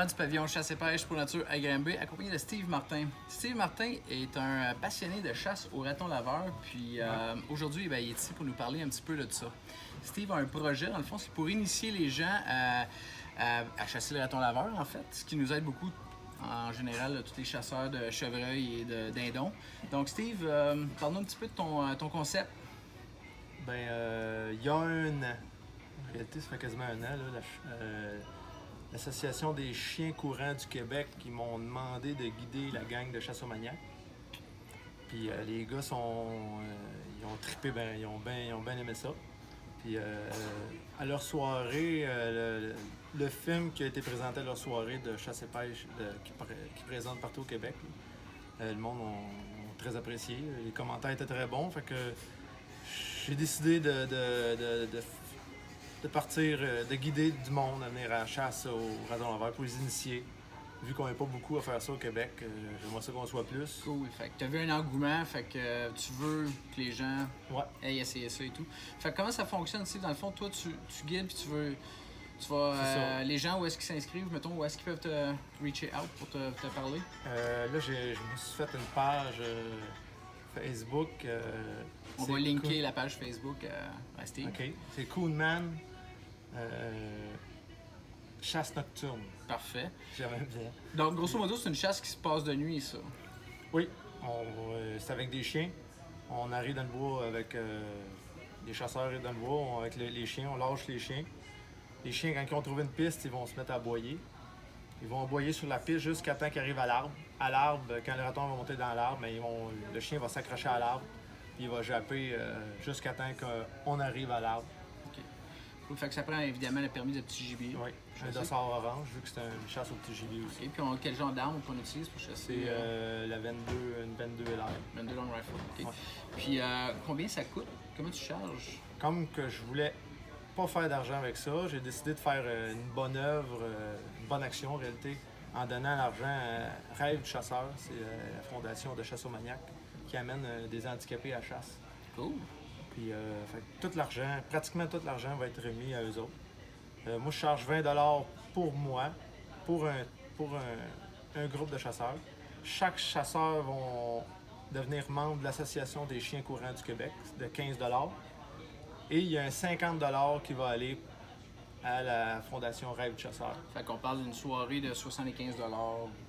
l'équipement du pavillon chasse et pêche pour nature à Granby, accompagné de Steve Martin. Steve Martin est un passionné de chasse au raton laveur, puis aujourd'hui, il est ici pour nous parler un petit peu de ça. Steve a un projet, dans le fond, c'est pour initier les gens à chasser le raton laveur, en fait, ce qui nous aide beaucoup en général, là, tous les chasseurs de chevreuils et de dindons. Donc, Steve, parle-nous un petit peu de ton concept. Il y a un an, en réalité, ça fait quasiment un an, l'Association des chiens courants du Québec qui m'ont demandé de guider la gang de chasse aux maniaques. Puis les gars ils ont trippé, ils ont bien aimé ça. Puis à leur soirée, le film qui a été présenté à leur soirée de chasse et pêche qui présente partout au Québec, le monde a très apprécié. Les commentaires étaient très bons, fait que j'ai décidé de partir, de guider du monde à venir à la chasse au raton laveur pour les initier. Vu qu'on n'est pas beaucoup à faire ça au Québec, j'aimerais ça qu'on soit plus. Cool. Fait que tu as vu un engouement, fait que tu veux que les gens aient essayé ça et tout. Fait que comment ça fonctionne, Steve? Dans le fond, toi, tu guides puis tu vas les gens, où est-ce qu'ils s'inscrivent, mettons, où est-ce qu'ils peuvent te reacher out pour te parler? Là, je me suis fait une page Facebook. On va linker la page Facebook à Steve. OK. C'est Coonman Chasse nocturne. Parfait. J'aime bien. Donc, grosso modo, c'est une chasse qui se passe de nuit, ça? Oui. C'est avec des chiens. On arrive dans le bois avec des chasseurs arrivent dans le bois avec les chiens. On lâche les chiens. Les chiens, quand ils ont trouvé une piste, ils vont se mettre à aboyer. Ils vont aboyer sur la piste jusqu'à temps qu'ils arrivent à l'arbre. À l'arbre, quand le raton va monter dans l'arbre, le chien va s'accrocher à l'arbre. Puis il va japper jusqu'à temps qu'on arrive à l'arbre. OK. Fait que ça prend évidemment le permis de petit gibier. Oui, un dossard orange, vu que c'est une chasse au petit gibier aussi. Et puis quel genre d'arme qu'on utilise pour chasser? C'est la 22, une 22 LR. 22 long rifle. OK. Ouais. Puis combien ça coûte? Comment tu charges? Comme que je voulais pas faire d'argent avec ça, j'ai décidé de faire une bonne œuvre, une bonne action en réalité, en donnant l'argent à Rêve du chasseur. C'est la fondation de Chasse aux maniaques qui amène des handicapés à la chasse. Cool. Puis tout l'argent, pratiquement tout l'argent va être remis à eux autres. Moi, je charge 20 pour moi, pour un groupe de chasseurs. Chaque chasseur va devenir membre de l'Association des chiens courants du Québec de 15 $. Et il y a un 50 $ qui va aller à la Fondation Rêve du chasseur. Fait qu'on parle d'une soirée de 75 $,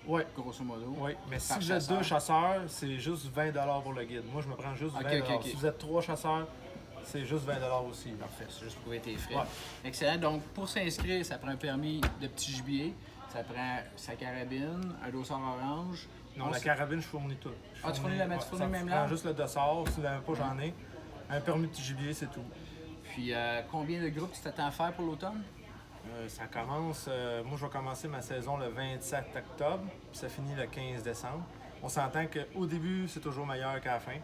Ouais. grosso modo. Oui, mais si vous êtes 2 chasseurs, c'est juste 20 $ pour le guide. Moi, je me prends juste 20 $. OK. Si vous êtes 3 chasseurs, c'est juste 20 $ aussi. Parfait, c'est juste pour payer tes frais. Ouais. Excellent. Donc, pour s'inscrire, ça prend un permis de petit gibier, ça prend sa carabine, un dossard orange. Non, la carabine, je fournis tout. Tu fournis la même là? là? Juste le dossard, si vous n'avez pas, j'en ai. Un permis de petit gibier, c'est tout. Puis, combien de groupes tu t'attends à faire pour l'automne? Ça commence, moi je vais commencer ma saison le 27 octobre, puis ça finit le 15 décembre. On s'entend qu'au début, c'est toujours meilleur qu'à la fin.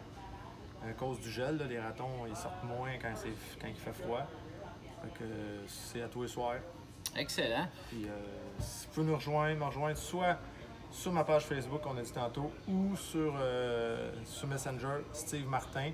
À cause du gel, là, les ratons ils sortent moins quand il fait froid. Fait que c'est à tous les soirs. Excellent. Puis si vous pouvez me rejoindre soit sur ma page Facebook qu'on a dit tantôt, ou sur Messenger, Steve Martin.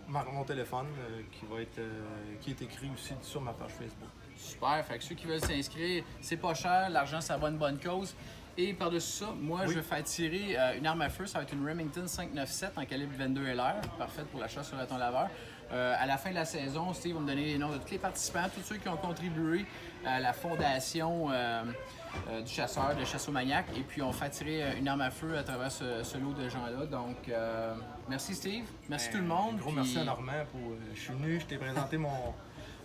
Mon téléphone qui est écrit aussi sur ma page Facebook. Super. Fait que ceux qui veulent s'inscrire, c'est pas cher, l'argent ça va à une bonne cause. Et par-dessus ça, moi je vais faire tirer une arme à feu, ça va être une Remington 597 en calibre 22 LR, parfaite pour la chasse au raton laveur. À la fin de la saison, Steve va me donner les noms de tous les participants, tous ceux qui ont contribué à la fondation du chasseur, de Chasse aux maniaques. Et puis on fait tirer une arme à feu à travers ce lot de gens-là. Donc merci Steve, merci tout le monde. Gros merci à Normand je suis venu, je t'ai présenté mon.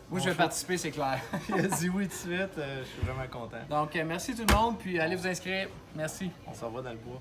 Moi, je vais participer, c'est clair. Il a dit oui tout de suite, je suis vraiment content. Donc, merci tout le monde, puis allez vous inscrire. Merci. On s'en va dans le bois.